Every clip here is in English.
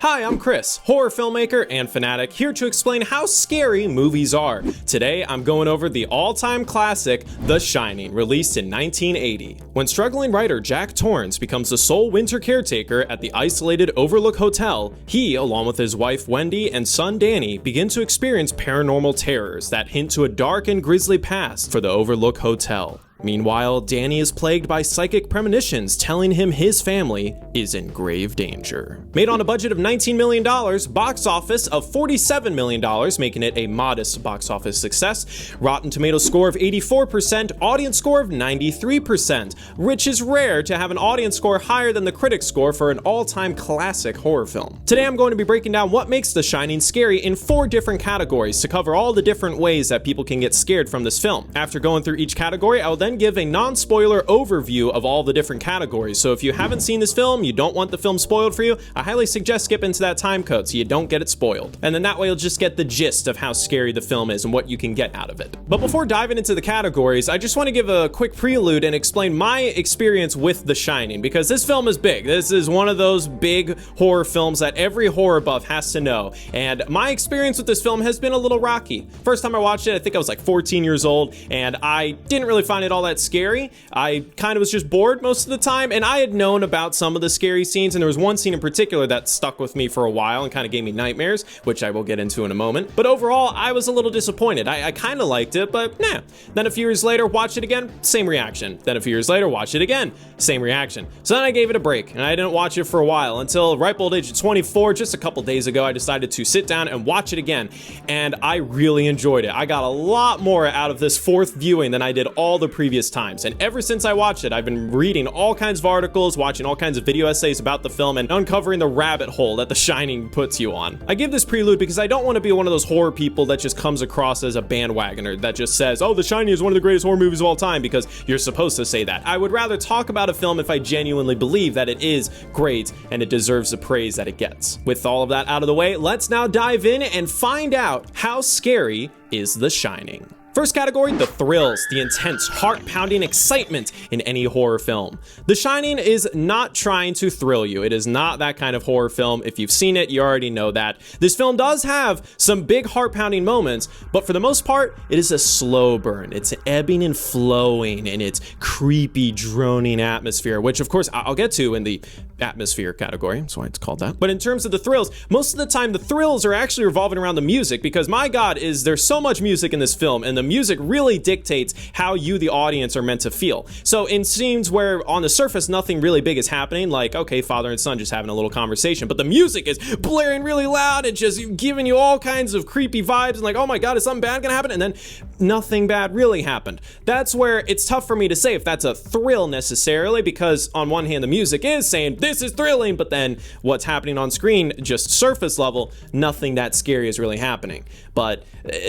Hi, I'm Chris, horror filmmaker and fanatic, here to explain how scary movies are. Today, I'm going over the all-time classic, The Shining, released in 1980. When struggling writer Jack Torrance becomes the sole winter caretaker at the isolated Overlook Hotel, he, along with his wife Wendy and son Danny, begin to experience paranormal terrors that hint to a dark and grisly past for the Overlook Hotel. Meanwhile, Danny is plagued by psychic premonitions telling him his family is in grave danger. Made on a budget of $19 million, box office of $47 million, making it a modest box office success, Rotten Tomatoes score of 84%, audience score of 93%, which is rare to have an audience score higher than the critic score for an all-time classic horror film. Today I'm going to be breaking down what makes The Shining scary in 4 different categories to cover all the different ways that people can get scared from this film. After going through each category, I will then give a non-spoiler overview of all the different categories. So if you haven't seen this film, you don't want the film spoiled for you, I highly suggest skipping to that time code so you don't get it spoiled. And then that way you'll just get the gist of how scary the film is and what you can get out of it. But before diving into the categories, I just want to give a quick prelude and explain my experience with The Shining, because this film is big. This is one of those big horror films that every horror buff has to know. And my experience with this film has been a little rocky. First time I watched it, I think I was like 14 years old, and I didn't really find it all that scary. I kind of was just bored most of the time, and I had known about some of the scary scenes, and there was one scene in particular that stuck with me for a while and kind of gave me nightmares, which I will get into in a moment. But overall, I was a little disappointed. I kind of liked it, but nah. Then a few years later, watched it again, same reaction. Then a few years later, watched it again, same reaction. So then I gave it a break, and I didn't watch it for a while until ripe old age of 24, just a couple days ago, I decided to sit down and watch it again, and I really enjoyed it. I got a lot more out of this 4th viewing than I did all the previous times. And ever since I watched it, I've been reading all kinds of articles, watching all kinds of video essays about the film, and uncovering the rabbit hole that The Shining puts you on. I give this prelude because I don't want to be one of those horror people that just comes across as a bandwagoner that just says, oh, The Shining is one of the greatest horror movies of all time, because you're supposed to say that. I would rather talk about a film if I genuinely believe that it is great and it deserves the praise that it gets. With all of that out of the way, let's now dive in and find out how scary is The Shining. First category, the thrills, the intense, heart-pounding excitement in any horror film. The Shining is not trying to thrill you. It is not that kind of horror film. If you've seen it, you already know that. This film does have some big heart-pounding moments, but for the most part, it is a slow burn. It's ebbing and flowing in its creepy, droning atmosphere, which of course I'll get to in the atmosphere category. That's why it's called that. But in terms of the thrills, most of the time the thrills are actually revolving around the music, because my God, there's so much music in this film, and the music really dictates how you, the audience, are meant to feel. So in scenes where on the surface nothing really big is happening, like, okay, father and son just having a little conversation, but the music is blaring really loud and just giving you all kinds of creepy vibes and like, oh my God, is something bad gonna happen? And then nothing bad really happened. That's where it's tough for me to say if that's a thrill necessarily, because on one hand the music is saying this is thrilling, but then what's happening on screen, just surface level, nothing that scary is really happening. But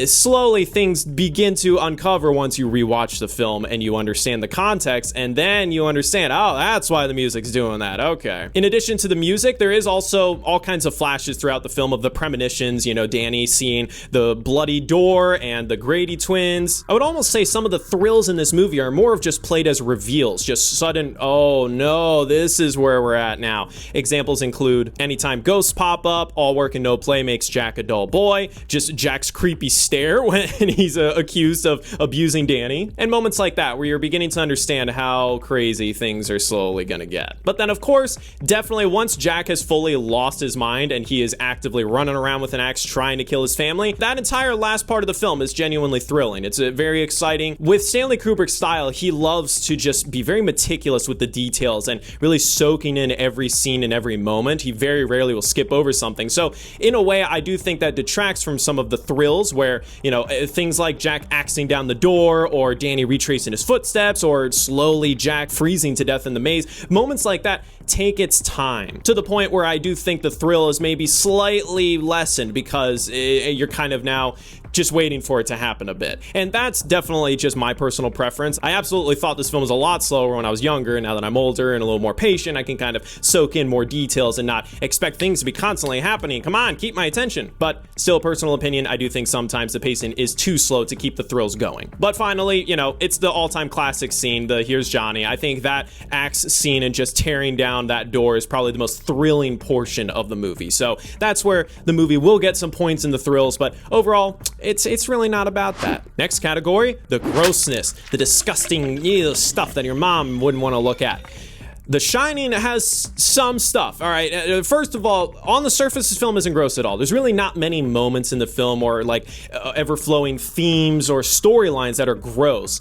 slowly things begin to uncover once you rewatch the film and you understand the context, and then you understand, oh, that's why the music's doing that. Okay. In addition to the music, there is also all kinds of flashes throughout the film of the premonitions, you know, Danny seeing the bloody door and the Grady twins. I would almost say some of the thrills in this movie are more of just played as reveals, just sudden, oh no, this is where we're at now. Examples include anytime ghosts pop up, all work and no play makes Jack a dull boy, just Jack's creepy stare when he's accused of abusing Danny, and moments like that where you're beginning to understand how crazy things are slowly gonna get. But then of course, definitely once Jack has fully lost his mind and he is actively running around with an axe trying to kill his family, that entire last part of the film is genuinely thrilling. It's very exciting. With Stanley Kubrick's style, he loves to just be very meticulous with the details and really soaking in every scene and every moment. He very rarely will skip over something. So in a way, I do think that detracts from some of the thrills where, you know, things like Jack axing down the door, or Danny retracing his footsteps, or slowly Jack freezing to death in the maze. Moments like that take its time, to the point where I do think the thrill is maybe slightly lessened because you're kind of now just waiting for it to happen a bit. And that's definitely just my personal preference. I absolutely thought this film was a lot slower when I was younger, and now that I'm older and a little more patient, I can kind of soak in more details and not expect things to be constantly happening. Come on, keep my attention. But still, personal opinion, I do think sometimes the pacing is too slow to keep the thrills going. But finally, you know, it's the all-time classic scene, the Here's Johnny. I think that axe scene and just tearing down around that door is probably the most thrilling portion of the movie. So that's where the movie will get some points in the thrills, but overall, it's really not about that. Next category, the grossness, the disgusting stuff that your mom wouldn't want to look at. The Shining has some stuff, all right? First of all, on the surface, this film isn't gross at all. There's really not many moments in the film or like ever-flowing themes or storylines that are gross.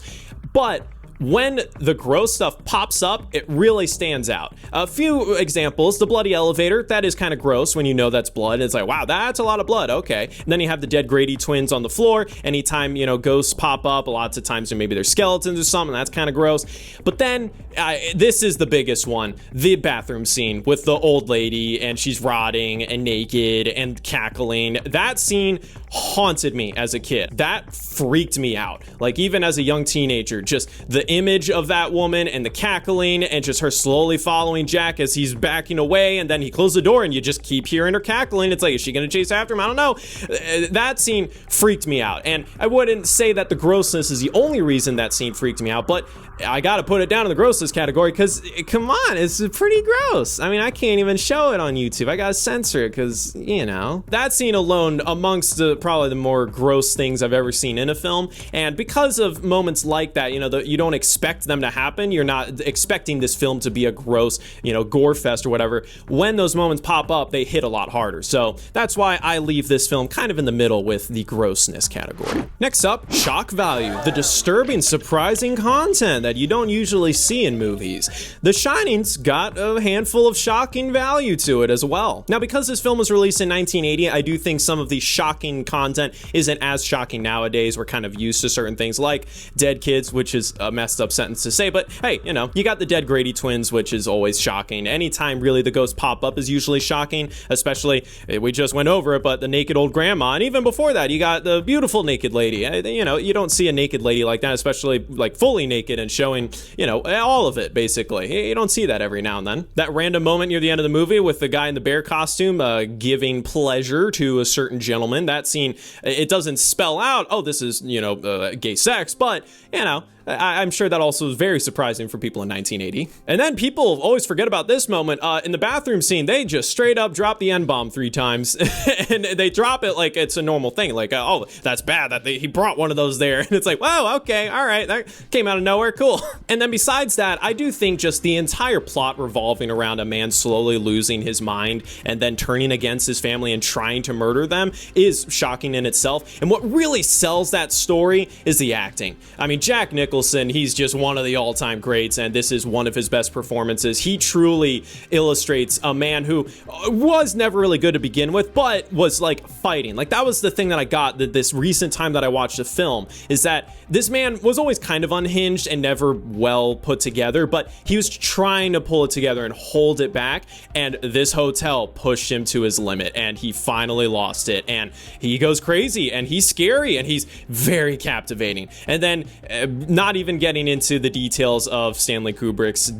But when the gross stuff pops up, it really stands out. A few examples: the bloody elevator, that is kind of gross when you know that's blood. It's like, wow, that's a lot of blood, okay. And then you have the dead Grady twins on the floor. Anytime, ghosts pop up, lots of times maybe they're skeletons or something, that's kind of gross. But then, this is the biggest one, the bathroom scene with the old lady, and she's rotting and naked and cackling. That scene haunted me as a kid. That freaked me out. Like, even as a young teenager, just the image of that woman and the cackling and just her slowly following Jack as he's backing away, and then he closed the door and you just keep hearing her cackling. It's like, is she gonna chase after him? I don't know. That scene freaked me out, and I wouldn't say that the grossness is the only reason that scene freaked me out, but I gotta put it down in the grossness category because, come on, it's pretty gross. I mean, I can't even show it on YouTube. I gotta censor it because, that scene alone amongst probably the more gross things I've ever seen in a film. And because of moments like that, you don't expect them to happen. You're not expecting this film to be a gross, gore fest or whatever. When those moments pop up, they hit a lot harder. So that's why I leave this film kind of in the middle with the grossness category. Next up, shock value, the disturbing, surprising content that you don't usually see in movies. The Shining's got a handful of shocking value to it as well. Now, because this film was released in 1980, I do think some of the shocking content isn't as shocking nowadays. We're kind of used to certain things like dead kids, which is a messed up sentence to say, but hey, you got the dead Grady twins, which is always shocking. Anytime really the ghosts pop up is usually shocking, especially, we just went over it, but the naked old grandma, and even before that, you got the beautiful naked lady. You don't see a naked lady like that, especially like fully naked and showing, all of it, basically. You don't see that every now and then. That random moment near the end of the movie with the guy in the bear costume giving pleasure to a certain gentleman, that scene, it doesn't spell out, oh, this is, gay sex, but, I'm sure that also was very surprising for people in 1980. And then people always forget about this moment. In the bathroom scene, they just straight up drop the N-bomb 3 times. And they drop it like it's a normal thing. Like, oh, that's bad that he brought one of those there. And it's like, wow, okay, all right, that came out of nowhere, cool. And then besides that, I do think just the entire plot revolving around a man slowly losing his mind and then turning against his family and trying to murder them is shocking in itself. And what really sells that story is the acting. I mean, Jack Nicholson, he's just one of the all-time greats, and this is one of his best performances. He truly illustrates a man who was never really good to begin with, but was like fighting. Like, that was the thing that I got this recent time that I watched the film, is that this man was always kind of unhinged and never well put together, but he was trying to pull it together and hold it back, and this hotel pushed him to his limit, and he finally lost it, and he goes crazy, and he's scary, and he's very captivating. And then not even getting into the details of Stanley Kubrick's,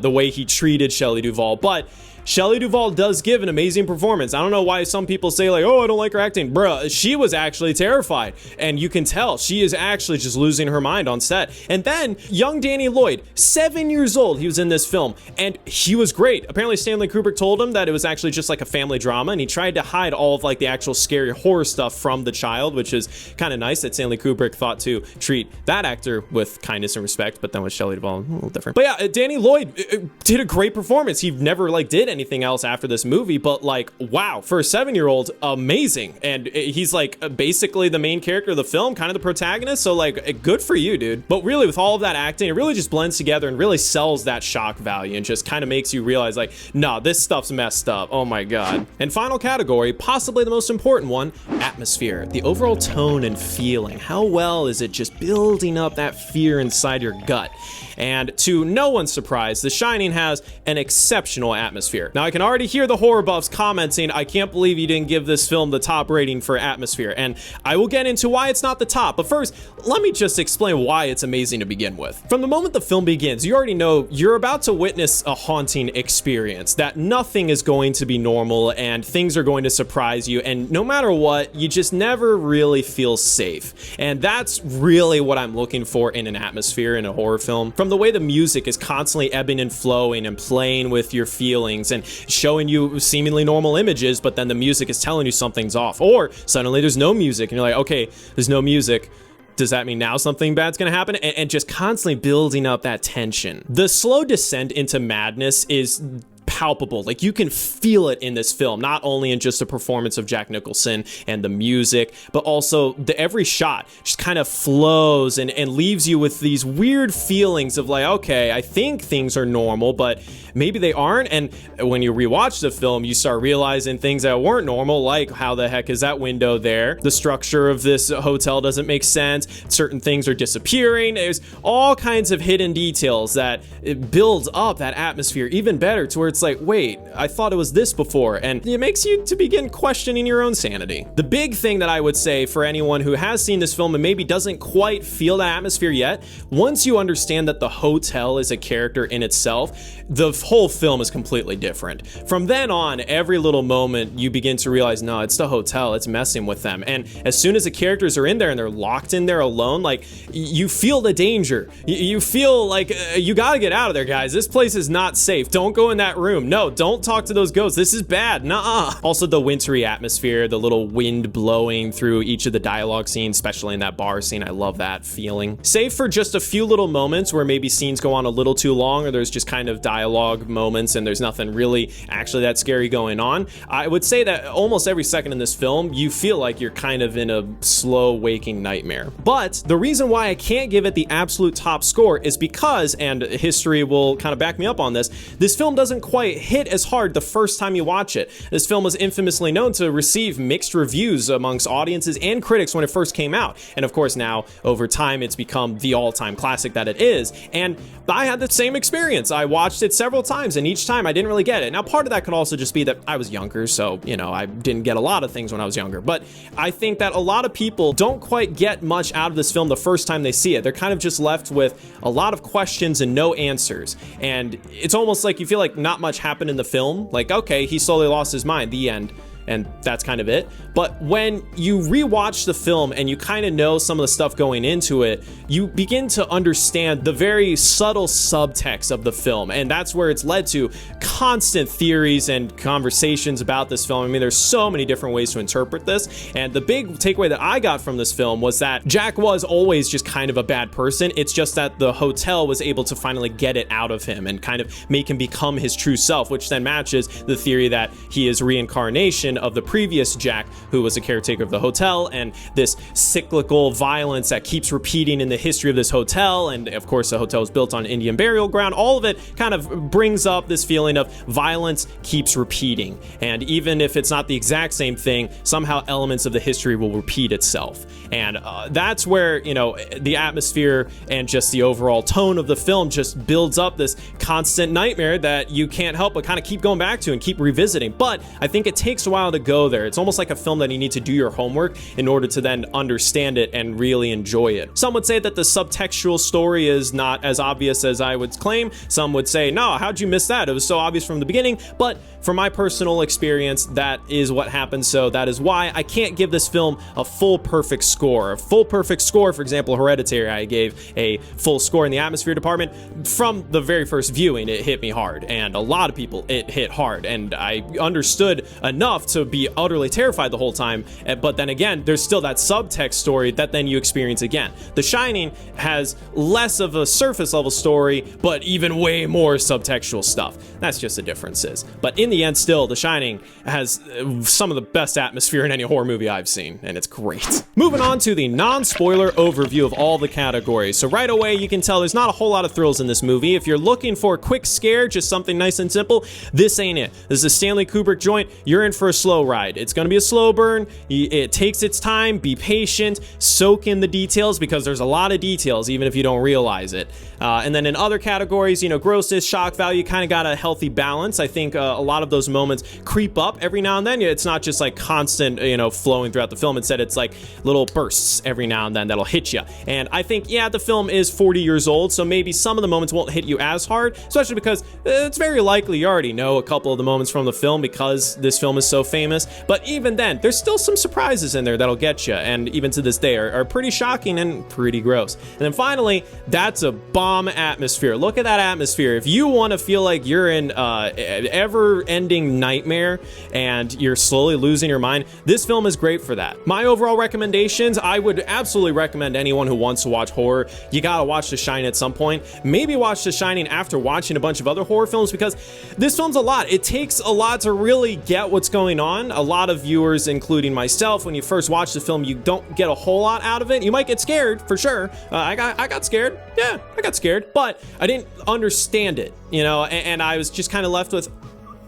the way he treated Shelley Duvall, but Shelley Duvall does give an amazing performance. I don't know why some people say like, oh, I don't like her acting. Bruh, she was actually terrified. And you can tell she is actually just losing her mind on set. And then young Danny Lloyd, 7 years old, he was in this film and he was great. Apparently Stanley Kubrick told him that it was actually just like a family drama, and he tried to hide all of like the actual scary horror stuff from the child, which is kind of nice that Stanley Kubrick thought to treat that actor with kindness and respect. But then with Shelley Duvall, a little different. But yeah, Danny Lloyd did a great performance. He never like did anything else after this movie, but like, wow, for a 7-year-old, amazing. And he's like basically the main character of the film, kind of the protagonist, so like, good for you, dude. But really, with all of that acting, it really just blends together and really sells that shock value and just kind of makes you realize like, nah, this stuff's messed up. Oh my god. And final category, possibly the most important one, atmosphere, the overall tone and feeling. How well is it just building up that fear inside your gut? And to no one's surprise, The Shining has an exceptional atmosphere. atmosphere. Now, I can already hear the horror buffs commenting, I can't believe you didn't give this film the top rating for atmosphere, and I will get into why it's not the top, but first, let me just explain why it's amazing to begin with. From the moment the film begins, you already know you're about to witness a haunting experience, that nothing is going to be normal and things are going to surprise you, and no matter what, you just never really feel safe. And that's really what I'm looking for in an atmosphere in a horror film. From the way the music is constantly ebbing and flowing and playing with your feelings and showing you seemingly normal images, but then the music is telling you something's off. Or suddenly there's no music and you're like, okay, there's no music. Does that mean now something bad's gonna happen? And just constantly building up that tension. The slow descent into madness is palpable. Like, you can feel it in this film, not only in just the performance of Jack Nicholson and the music, but also every shot just kind of flows and leaves you with these weird feelings of like, okay, I think things are normal, but maybe they aren't. And when you rewatch the film, you start realizing things that weren't normal, like how the heck is that window there? The structure of this hotel doesn't make sense. Certain things are disappearing. There's all kinds of hidden details that it builds up that atmosphere even better, to where it's like, wait, I thought it was this before, and it makes you to begin questioning your own sanity. The big thing that I would say for anyone who has seen this film and maybe doesn't quite feel that atmosphere yet, once you understand that the hotel is a character in itself, the whole film is completely different. From then on, every little moment you begin to realize, no, it's the hotel, it's messing with them. And as soon as the characters are in there and they're locked in there alone, like, you feel the danger. You feel like you gotta get out of there, guys. This place is not safe. Don't go in that room. No, don't talk to those ghosts. This is bad. Nuh-uh. Also, the wintry atmosphere, the little wind blowing through each of the dialogue scenes, especially in that bar scene. I love that feeling. Save for just a few little moments where maybe scenes go on a little too long, or there's just kind of dialogue moments and there's nothing really actually that scary going on. I would say that almost every second in this film, you feel like you're kind of in a slow waking nightmare. But the reason why I can't give it the absolute top score is because, and history will kind of back me up on this film doesn't quite hit as hard the first time you watch it. This film was infamously known to receive mixed reviews amongst audiences and critics when it first came out. And of course now, over time, it's become the all-time classic that it is. And I had the same experience. I watched it several times, and each time I didn't really get it. Now, part of that could also just be that I was younger, so, you know, I didn't get a lot of things when I was younger. But I think that a lot of people don't quite get much out of this film the first time they see it. They're kind of just left with a lot of questions and no answers. And it's almost like you feel like not much happened in the film. Like, okay, he slowly lost his mind, the end. And that's kind of it. But when you rewatch the film and you kind of know some of the stuff going into it, you begin to understand the very subtle subtext of the film. And that's where it's led to constant theories and conversations about this film. I mean, there's so many different ways to interpret this. And the big takeaway that I got from this film was that Jack was always just kind of a bad person. It's just that the hotel was able to finally get it out of him and kind of make him become his true self, which then matches the theory that he is reincarnation of the previous Jack, who was a caretaker of the hotel, and this cyclical violence that keeps repeating in the history of this hotel. And of course, the hotel is built on Indian burial ground. All of it kind of brings up this feeling of violence keeps repeating. And even if it's not the exact same thing, somehow elements of the history will repeat itself. And that's where, you know, the atmosphere and just the overall tone of the film just builds up this constant nightmare that you can't help but kind of keep going back to and keep revisiting. But I think it takes a while to go there. It's almost like a film that you need to do your homework in order to then understand it and really enjoy it. Some would say that the subtextual story is not as obvious as I would claim. Some would say, no, how'd you miss that? It was so obvious from the beginning. But from my personal experience, that is what happened. So that is why I can't give this film a full perfect score. A full perfect score, for example, Hereditary, I gave a full score in the atmosphere department. From the very first viewing, it hit me hard. And a lot of people, it hit hard. And I understood enough to be utterly terrified the whole time. But then again, there's still that subtext story that then you experience again. The Shining has less of a surface level story, but even way more subtextual stuff. That's just the differences. But in the end, still, The Shining has some of the best atmosphere in any horror movie I've seen, and it's great. Moving on to the non-spoiler overview of all the categories. So right away, you can tell there's not a whole lot of thrills in this movie. If you're looking for a quick scare, just something nice and simple, this ain't it. This is a Stanley Kubrick joint. You're in for a slow ride. It's going to be a slow burn. It takes its time. Be patient. Soak in the details, because there's a lot of details, even if you don't realize it. And then in other categories, you know, grossness, shock value, kind of got a healthy balance. I think a lot of those moments creep up every now and then. It's not just like constant, you know, flowing throughout the film. Instead, it's like little bursts every now and then that'll hit you. And I think, yeah, the film is 40 years old, so maybe some of the moments won't hit you as hard, especially because it's very likely you already know a couple of the moments from the film because this film is so famous. But even then, there's still some surprises in there that'll get you, and even to this day are pretty shocking and pretty gross. And then finally, that's a bomb atmosphere. Look at that atmosphere. If you want to feel like you're in an ever-ending nightmare and you're slowly losing your mind, this film is great for that. My overall recommendations, I would absolutely recommend anyone who wants to watch horror, you gotta watch The Shining at some point. Maybe watch The Shining after watching a bunch of other horror films, because this film's a lot. It takes a lot to really get what's going on. A lot of viewers, including myself, when you first watch the film, you don't get a whole lot out of it. You might get scared, for sure. I got scared. Yeah, I got scared, but I didn't understand it, you know, and I was just kind of left with,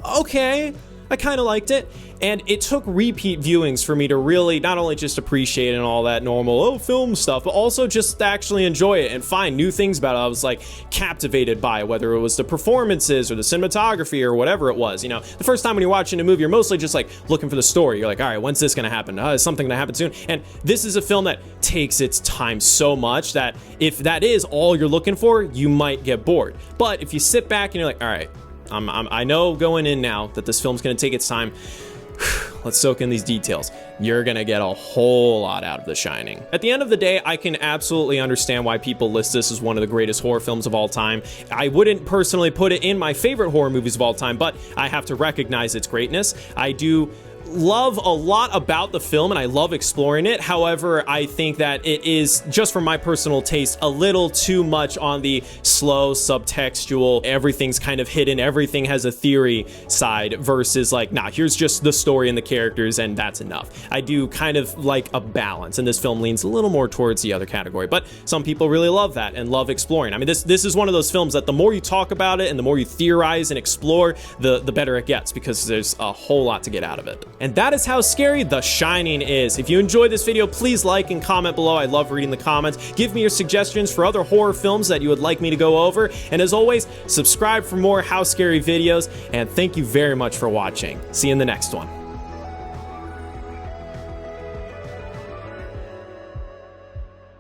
okay, I kind of liked it. And it took repeat viewings for me to really not only just appreciate it and all that normal film stuff, but also just actually enjoy it and find new things about it. I was like captivated by, whether it was the performances or the cinematography or whatever it was. You know, the first time when you're watching a movie, you're mostly just like looking for the story. You're like, all right, when's this gonna happen? Is something gonna happen soon? And this is a film that takes its time so much that if that is all you're looking for, you might get bored. But if you sit back and you're like, all right, I know going in now that this film's gonna take its time. Let's soak in these details. You're gonna get a whole lot out of The Shining. At the end of the day, I can absolutely understand why people list this as one of the greatest horror films of all time. I wouldn't personally put it in my favorite horror movies of all time, but I have to recognize its greatness. I do love a lot about the film and I love exploring it. However, I think that it is, just from my personal taste, a little too much on the slow, subtextual, everything's kind of hidden, everything has a theory side, versus like, nah, here's just the story and the characters and that's enough. I do kind of like a balance, and this film leans a little more towards the other category, but some people really love that and love exploring. I mean, this is one of those films that the more you talk about it and the more you theorize and explore, the better it gets, because there's a whole lot to get out of it. And that is how scary The Shining is. If you enjoyed this video, please like and comment below. I love reading the comments. Give me your suggestions for other horror films that you would like me to go over. And as always, subscribe for more How Scary videos. And thank you very much for watching. See you in the next one.